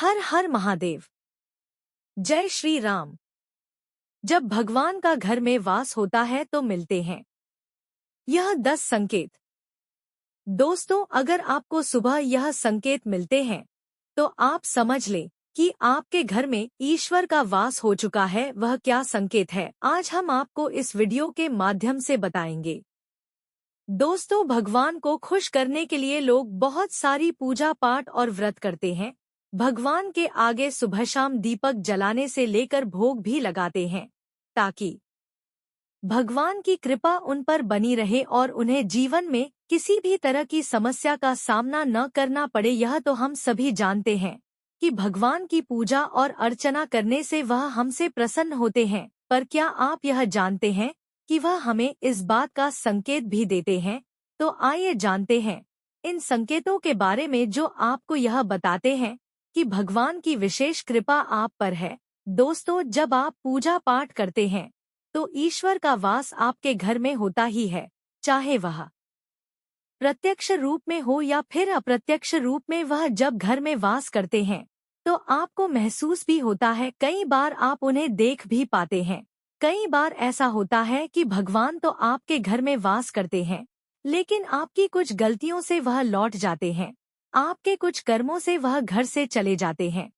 हर हर महादेव। जय श्री राम। जब भगवान का घर में वास होता है तो मिलते हैं यह 10 संकेत। दोस्तों, अगर आपको सुबह यह संकेत मिलते हैं तो आप समझ लें कि आपके घर में ईश्वर का वास हो चुका है। वह क्या संकेत है, आज हम आपको इस वीडियो के माध्यम से बताएंगे। दोस्तों, भगवान को खुश करने के लिए लोग बहुत सारी पूजा पाठ और व्रत करते हैं। भगवान के आगे सुबह शाम दीपक जलाने से लेकर भोग भी लगाते हैं ताकि भगवान की कृपा उन पर बनी रहे और उन्हें जीवन में किसी भी तरह की समस्या का सामना न करना पड़े। यह तो हम सभी जानते हैं कि भगवान की पूजा और अर्चना करने से वह हमसे प्रसन्न होते हैं, पर क्या आप यह जानते हैं कि वह हमें इस बात का संकेत भी देते हैं? तो आइए जानते हैं इन संकेतों के बारे में जो आपको यह बताते हैं कि भगवान की विशेष कृपा आप पर है। दोस्तों, जब आप पूजा पाठ करते हैं तो ईश्वर का वास आपके घर में होता ही है, चाहे वह प्रत्यक्ष रूप में हो या फिर अप्रत्यक्ष रूप में। वह जब घर में वास करते हैं तो आपको महसूस भी होता है। कई बार आप उन्हें देख भी पाते हैं। कई बार ऐसा होता है कि भगवान तो आपके घर में वास करते हैं, लेकिन आपकी कुछ गलतियों से वह लौट जाते हैं। आपके कुछ कर्मों से वह घर से चले जाते हैं,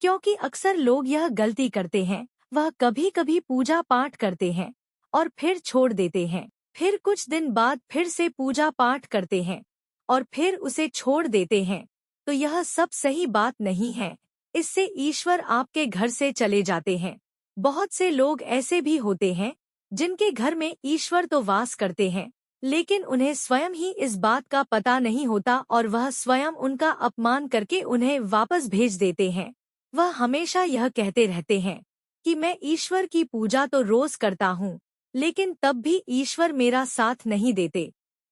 क्योंकि अक्सर लोग यह गलती करते हैं। वह कभी कभी पूजा पाठ करते हैं और फिर छोड़ देते हैं, फिर कुछ दिन बाद फिर से पूजा पाठ करते हैं और फिर उसे छोड़ देते हैं। तो यह सब सही बात नहीं है। इससे ईश्वर आपके घर से चले जाते हैं। बहुत से लोग ऐसे भी होते हैं जिनके घर में ईश्वर तो वास करते हैं, लेकिन उन्हें स्वयं ही इस बात का पता नहीं होता और वह स्वयं उनका अपमान करके उन्हें वापस भेज देते हैं। वह हमेशा यह कहते रहते हैं कि मैं ईश्वर की पूजा तो रोज करता हूँ, लेकिन तब भी ईश्वर मेरा साथ नहीं देते।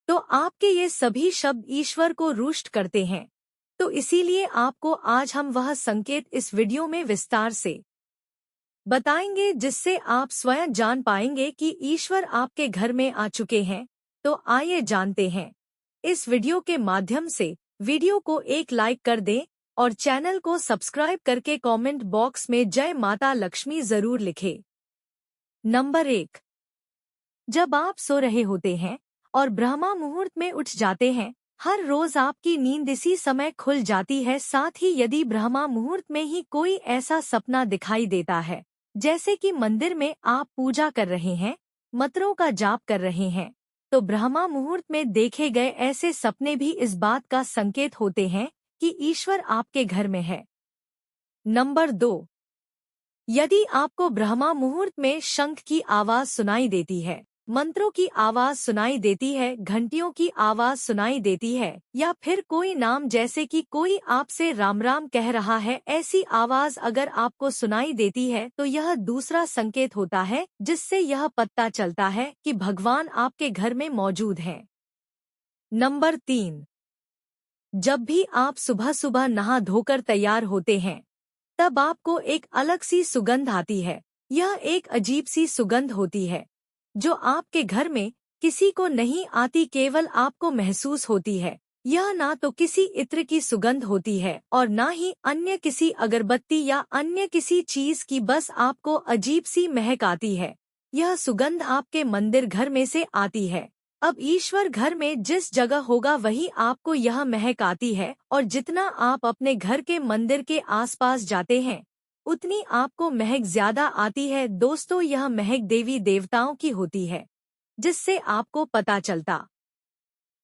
तो आपके ये सभी शब्द ईश्वर को रुष्ट करते हैं। तो इसीलिए आपको आज हम वह संकेत इस वीडियो में विस्तार से बताएंगे, जिससे आप स्वयं जान पाएंगे कि ईश्वर आपके घर में आ चुके हैं। तो आइए जानते हैं। इस वीडियो के माध्यम से वीडियो को एक लाइक कर दें और चैनल को सब्सक्राइब करके कमेंट बॉक्स में जय माता लक्ष्मी जरूर लिखें। नंबर 1, जब आप सो रहे होते हैं और ब्रह्मा मुहूर्त में उठ जाते हैं। हर रोज आपकी नींद इसी समय खुल जाती है। साथ ही यदि ब्रह्मा मुहूर्त में ही कोई ऐसा सपना दिखाई देता है, जैसे कि मंदिर में आप पूजा कर रहे हैं, मंत्रों का जाप कर रहे हैं, तो ब्रह्मा मुहूर्त में देखे गए ऐसे सपने भी इस बात का संकेत होते हैं कि ईश्वर आपके घर में है। नंबर 2, यदि आपको ब्रह्मा मुहूर्त में शंख की आवाज सुनाई देती है, मंत्रों की आवाज सुनाई देती है, घंटियों की आवाज सुनाई देती है, या फिर कोई नाम जैसे कि कोई आपसे राम राम कह रहा है, ऐसी आवाज अगर आपको सुनाई देती है तो यह दूसरा संकेत होता है, जिससे यह पता चलता है कि भगवान आपके घर में मौजूद हैं। नंबर 3, जब भी आप सुबह सुबह नहा धोकर तैयार होते हैं, तब आपको एक अलग सी सुगंध आती है। यह एक अजीब सी सुगंध होती है जो आपके घर में किसी को नहीं आती, केवल आपको महसूस होती है। यह ना तो किसी इत्र की सुगंध होती है और ना ही अन्य किसी अगरबत्ती या अन्य किसी चीज की, बस आपको अजीब सी महक आती है। यह सुगंध आपके मंदिर घर में से आती है। अब ईश्वर घर में जिस जगह होगा वही आपको यह महक आती है, और जितना आप अपने घर के मंदिर के आसपास जाते हैं उतनी आपको महक ज्यादा आती है। दोस्तों, यह महक देवी देवताओं की होती है, जिससे आपको पता चलता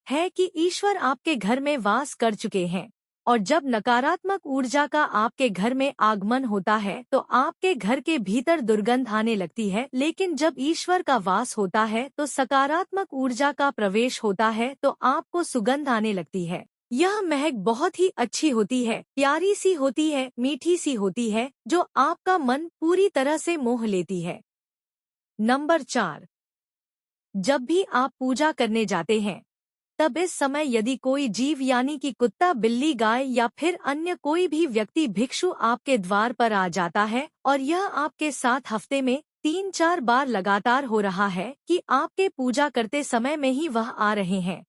है कि ईश्वर आपके घर में वास कर चुके हैं। और जब नकारात्मक ऊर्जा का आपके घर में आगमन होता है तो आपके घर के भीतर दुर्गंध आने लगती है, लेकिन जब ईश्वर का वास होता है तो सकारात्मक ऊर्जा का प्रवेश होता है, तो आपको सुगंध आने लगती है। यह महक बहुत ही अच्छी होती है, प्यारी सी होती है, मीठी सी होती है, जो आपका मन पूरी तरह से मोह लेती है। नंबर 4, जब भी आप पूजा करने जाते हैं तब इस समय यदि कोई जीव यानी कि कुत्ता, बिल्ली, गाय या फिर अन्य कोई भी व्यक्ति भिक्षु आपके द्वार पर आ जाता है और यह आपके साथ हफ्ते में 3-4 बार लगातार हो रहा है कि आपके पूजा करते समय में ही वह आ रहे हैं,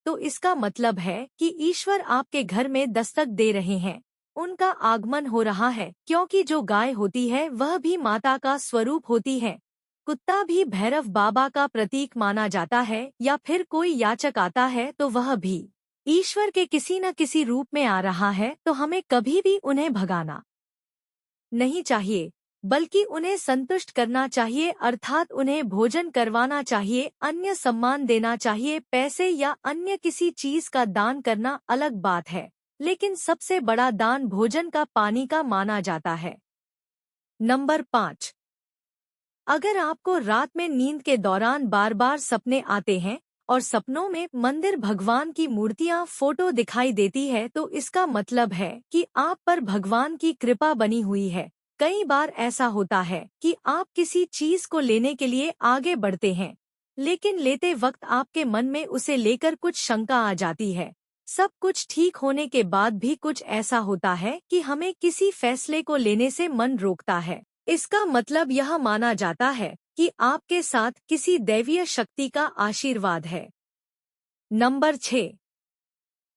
तो इसका मतलब है कि ईश्वर आपके घर में दस्तक दे रहे हैं। उनका आगमन हो रहा है, क्योंकि जो गाय होती है वह भी माता का स्वरूप होती है। कुत्ता भी भैरव बाबा का प्रतीक माना जाता है, या फिर कोई याचक आता है तो वह भी ईश्वर के किसी न किसी रूप में आ रहा है, तो हमें कभी भी उन्हें भगाना नहीं चाहिए, बल्कि उन्हें संतुष्ट करना चाहिए, अर्थात उन्हें भोजन करवाना चाहिए, अन्य सम्मान देना चाहिए। पैसे या अन्य किसी चीज का दान करना अलग बात है, लेकिन सबसे बड़ा दान भोजन का, पानी का माना जाता है। नंबर 5, अगर आपको रात में नींद के दौरान बार बार सपने आते हैं और सपनों में मंदिर, भगवान की मूर्तियां, फोटो दिखाई देती है, तो इसका मतलब है कि आप पर भगवान की कृपा बनी हुई है। कई बार ऐसा होता है कि आप किसी चीज को लेने के लिए आगे बढ़ते हैं, लेकिन लेते वक्त आपके मन में उसे लेकर कुछ शंका आ जाती है। सब कुछ ठीक होने के बाद भी कुछ ऐसा होता है कि हमें किसी फैसले को लेने से मन रोकता है। इसका मतलब यह माना जाता है कि आपके साथ किसी दैवीय शक्ति का आशीर्वाद है। नंबर 6,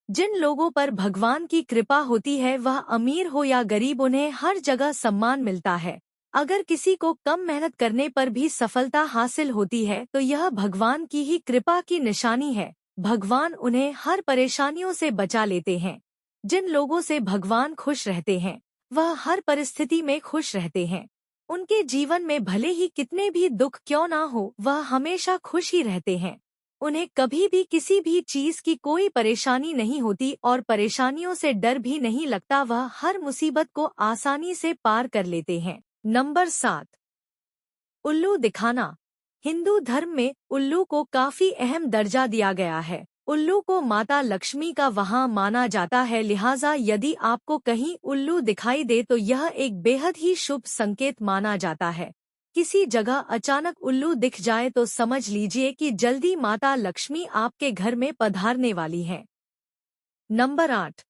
जिन लोगों पर भगवान की कृपा होती है, वह अमीर हो या गरीब, उन्हें हर जगह सम्मान मिलता है। अगर किसी को कम मेहनत करने पर भी सफलता हासिल होती है, तो यह भगवान की ही कृपा की निशानी है। भगवान उन्हें हर परेशानियों से बचा लेते हैं। जिन लोगों से भगवान खुश रहते हैं, वह हर परिस्थिति में खुश रहते हैं। उनके जीवन में भले ही कितने भी दुख क्यों ना हो, वह हमेशा खुश ही रहते हैं। उन्हें कभी भी किसी भी चीज की कोई परेशानी नहीं होती और परेशानियों से डर भी नहीं लगता, वह हर मुसीबत को आसानी से पार कर लेते हैं। नंबर 7, उल्लू दिखाना। हिंदू धर्म में उल्लू को काफी अहम दर्जा दिया गया है। उल्लू को माता लक्ष्मी का वहां माना जाता है, लिहाजा यदि आपको कहीं उल्लू दिखाई दे तो यह एक बेहद ही शुभ संकेत माना जाता है। किसी जगह अचानक उल्लू दिख जाए तो समझ लीजिए कि जल्दी माता लक्ष्मी आपके घर में पधारने वाली है। नंबर 8,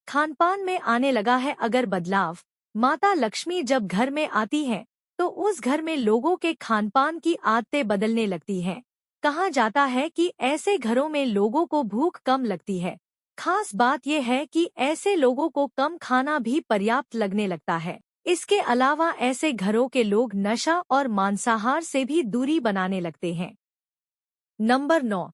खानपान में आने लगा है अगर बदलाव। माता लक्ष्मी जब घर में आती हैं, तो उस घर में लोगों के खानपान की आदतें बदलने लगती हैं। कहा जाता है कि ऐसे घरों में लोगों को भूख कम लगती है। खास बात यह है कि ऐसे लोगों को कम खाना भी पर्याप्त लगने लगता है। इसके अलावा ऐसे घरों के लोग नशा और मांसाहार से भी दूरी बनाने लगते हैं। नंबर 9,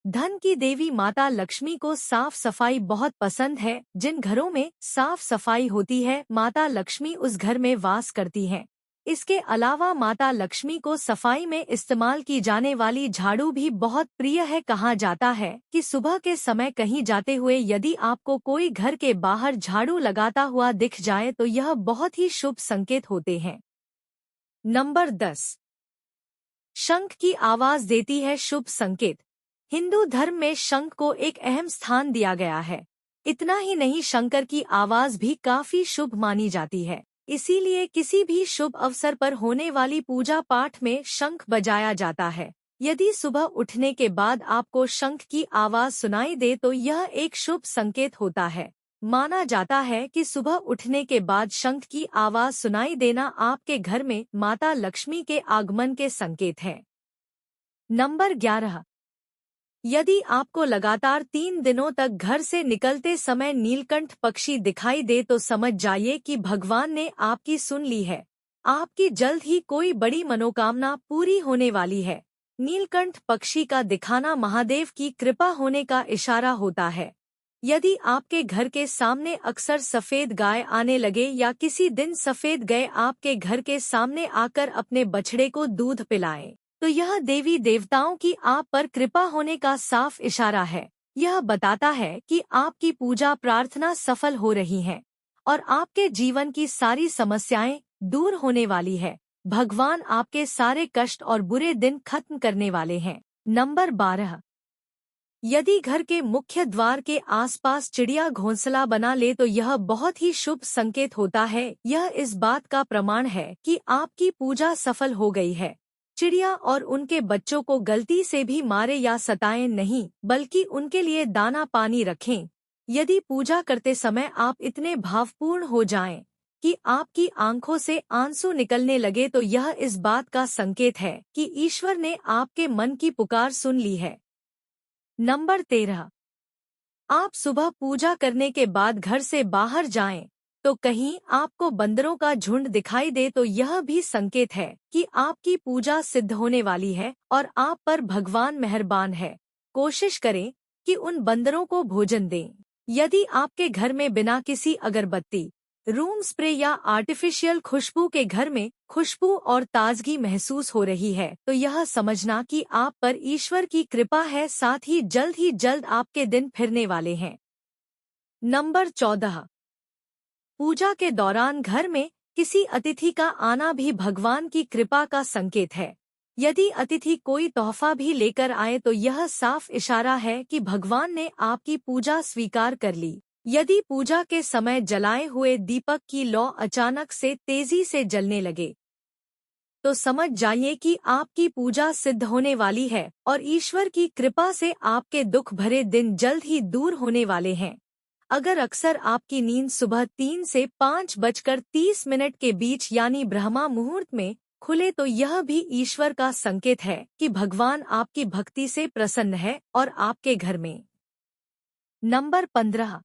धन की देवी माता लक्ष्मी को साफ सफाई बहुत पसंद है। जिन घरों में साफ सफाई होती है, माता लक्ष्मी उस घर में वास करती हैं। इसके अलावा माता लक्ष्मी को सफाई में इस्तेमाल की जाने वाली झाड़ू भी बहुत प्रिय है। कहा जाता है कि सुबह के समय कहीं जाते हुए यदि आपको कोई घर के बाहर झाड़ू लगाता हुआ दिख जाए तो यह बहुत ही शुभ संकेत होते हैं। नंबर 10, शंख की आवाज देती है शुभ संकेत। हिंदू धर्म में शंख को एक अहम स्थान दिया गया है। इतना ही नहीं, शंकर की आवाज भी काफी शुभ मानी जाती है। इसीलिए किसी भी शुभ अवसर पर होने वाली पूजा पाठ में शंख बजाया जाता है। यदि सुबह उठने के बाद आपको शंख की आवाज सुनाई दे तो यह एक शुभ संकेत होता है। माना जाता है कि सुबह उठने के बाद शंख की आवाज सुनाई देना आपके घर में माता लक्ष्मी के आगमन के संकेत है। नंबर 11, यदि आपको लगातार 3 दिनों तक घर से निकलते समय नीलकंठ पक्षी दिखाई दे तो समझ जाइए कि भगवान ने आपकी सुन ली है। आपकी जल्द ही कोई बड़ी मनोकामना पूरी होने वाली है। नीलकंठ पक्षी का दिखाना महादेव की कृपा होने का इशारा होता है। यदि आपके घर के सामने अक्सर सफेद गाय आने लगे या किसी दिन सफेद गाय आपके घर के सामने आकर अपने बछड़े को दूध पिलाए, तो यह देवी देवताओं की आप पर कृपा होने का साफ इशारा है। यह बताता है कि आपकी पूजा प्रार्थना सफल हो रही है और आपके जीवन की सारी समस्याएं दूर होने वाली है। भगवान आपके सारे कष्ट और बुरे दिन खत्म करने वाले हैं। नंबर 12, यदि घर के मुख्य द्वार के आसपास चिड़िया घोंसला बना ले तो यह बहुत ही शुभ संकेत होता है। यह इस बात का प्रमाण है कि आपकी पूजा सफल हो गई है। चिड़िया और उनके बच्चों को गलती से भी मारे या सताएं नहीं, बल्कि उनके लिए दाना पानी रखें। यदि पूजा करते समय आप इतने भावपूर्ण हो जाएं कि आपकी आंखों से आंसू निकलने लगे तो यह इस बात का संकेत है कि ईश्वर ने आपके मन की पुकार सुन ली है। नंबर 13, आप सुबह पूजा करने के बाद घर से बाहर जाएं, तो कहीं आपको बंदरों का झुंड दिखाई दे तो यह भी संकेत है कि आपकी पूजा सिद्ध होने वाली है और आप पर भगवान मेहरबान है। कोशिश करें कि उन बंदरों को भोजन दें। यदि आपके घर में बिना किसी अगरबत्ती, रूम स्प्रे या आर्टिफिशियल खुशबू के घर में खुशबू और ताजगी महसूस हो रही है, तो यह समझना कि आप पर ईश्वर की कृपा है, साथ ही जल्द आपके दिन फिरने वाले हैं। नंबर 14। पूजा के दौरान घर में किसी अतिथि का आना भी भगवान की कृपा का संकेत है। यदि अतिथि कोई तोहफा भी लेकर आए तो यह साफ इशारा है कि भगवान ने आपकी पूजा स्वीकार कर ली। यदि पूजा के समय जलाए हुए दीपक की लौ अचानक से तेजी से जलने लगे, तो समझ जाइए कि आपकी पूजा सिद्ध होने वाली है और ईश्वर की कृपा से आपके दुख भरे दिन जल्द ही दूर होने वाले हैं। अगर अक्सर आपकी नींद सुबह 3 से 5:30 के बीच यानी ब्रह्मा मुहूर्त में खुले तो यह भी ईश्वर का संकेत है कि भगवान आपकी भक्ति से प्रसन्न है और आपके घर में। नंबर 15।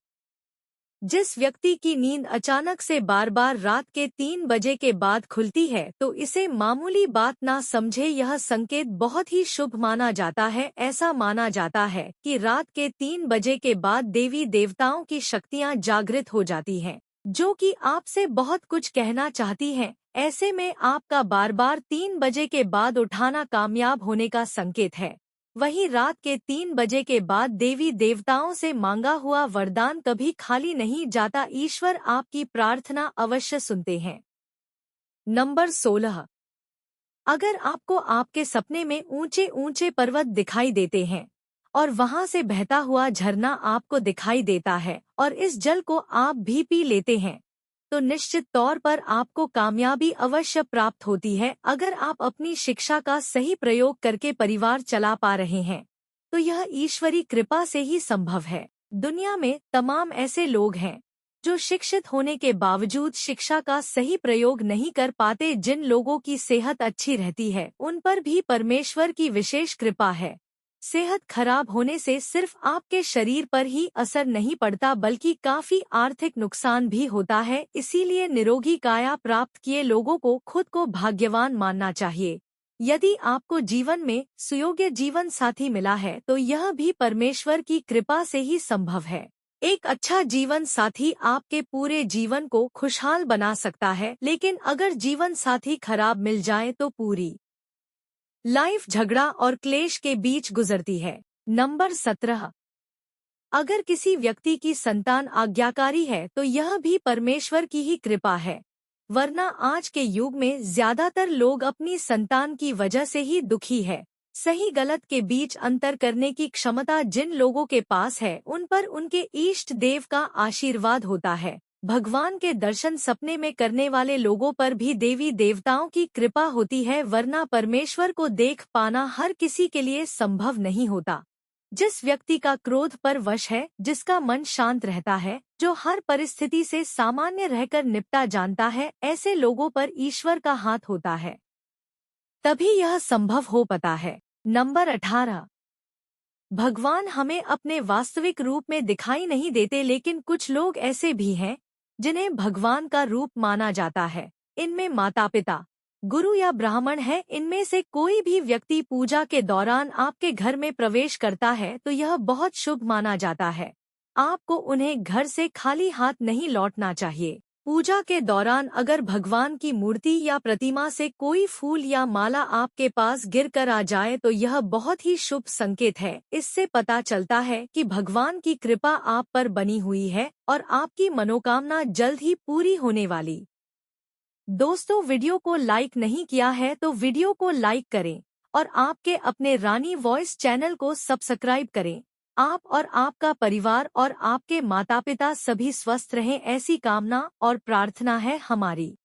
जिस व्यक्ति की नींद अचानक से बार बार रात के 3 बजे के बाद खुलती है तो इसे मामूली बात ना समझे, यह संकेत बहुत ही शुभ माना जाता है। ऐसा माना जाता है कि रात के 3 बजे के बाद देवी देवताओं की शक्तियां जागृत हो जाती हैं, जो कि आपसे बहुत कुछ कहना चाहती हैं। ऐसे में आपका बार बार 3 बजे के बाद उठाना कामयाब होने का संकेत है। वहीं रात के 3 बजे के बाद देवी देवताओं से मांगा हुआ वरदान कभी खाली नहीं जाता। ईश्वर आपकी प्रार्थना अवश्य सुनते हैं। नंबर 16। अगर आपको आपके सपने में ऊंचे ऊंचे पर्वत दिखाई देते हैं और वहां से बहता हुआ झरना आपको दिखाई देता है और इस जल को आप भी पी लेते हैं, तो निश्चित तौर पर आपको कामयाबी अवश्य प्राप्त होती है। अगर आप अपनी शिक्षा का सही प्रयोग करके परिवार चला पा रहे हैं, तो यह ईश्वरी कृपा से ही संभव है। दुनिया में तमाम ऐसे लोग हैं जो शिक्षित होने के बावजूद शिक्षा का सही प्रयोग नहीं कर पाते। जिन लोगों की सेहत अच्छी रहती है उन पर भी परमेश्वर की विशेष कृपा है। सेहत खराब होने से सिर्फ आपके शरीर पर ही असर नहीं पड़ता बल्कि काफी आर्थिक नुकसान भी होता है। इसीलिए निरोगी काया प्राप्त किए लोगों को खुद को भाग्यवान मानना चाहिए। यदि आपको जीवन में सुयोग्य जीवन साथी मिला है तो यह भी परमेश्वर की कृपा से ही संभव है। एक अच्छा जीवन साथी आपके पूरे जीवन को खुशहाल बना सकता है, लेकिन अगर जीवन साथी खराब मिल जाए तो पूरी लाइफ झगड़ा और क्लेश के बीच गुजरती है। नंबर 17। अगर किसी व्यक्ति की संतान आज्ञाकारी है तो यह भी परमेश्वर की ही कृपा है, वरना आज के युग में ज्यादातर लोग अपनी संतान की वजह से ही दुखी है। सही गलत के बीच अंतर करने की क्षमता जिन लोगों के पास है उन पर उनके इष्ट देव का आशीर्वाद होता है। भगवान के दर्शन सपने में करने वाले लोगों पर भी देवी देवताओं की कृपा होती है, वरना परमेश्वर को देख पाना हर किसी के लिए संभव नहीं होता। जिस व्यक्ति का क्रोध पर वश है, जिसका मन शांत रहता है, जो हर परिस्थिति से सामान्य रहकर निपटा जानता है, ऐसे लोगों पर ईश्वर का हाथ होता है, तभी यह संभव हो पाता है। नंबर 18। भगवान हमें अपने वास्तविक रूप में दिखाई नहीं देते, लेकिन कुछ लोग ऐसे भी हैं जिन्हें भगवान का रूप माना जाता है। इनमें माता पिता, गुरु या ब्राह्मण है। इनमें से कोई भी व्यक्ति पूजा के दौरान आपके घर में प्रवेश करता है तो यह बहुत शुभ माना जाता है। आपको उन्हें घर से खाली हाथ नहीं लौटना चाहिए। पूजा के दौरान अगर भगवान की मूर्ति या प्रतिमा से कोई फूल या माला आपके पास गिर कर आ जाए तो यह बहुत ही शुभ संकेत है। इससे पता चलता है कि भगवान की कृपा आप पर बनी हुई है और आपकी मनोकामना जल्द ही पूरी होने वाली। दोस्तों, वीडियो को लाइक नहीं किया है तो वीडियो को लाइक करें और आपके अपने रानी वॉइस चैनल को सब्सक्राइब करें। आप और आपका परिवार और आपके माता पिता सभी स्वस्थ रहें, ऐसी कामना और प्रार्थना है हमारी।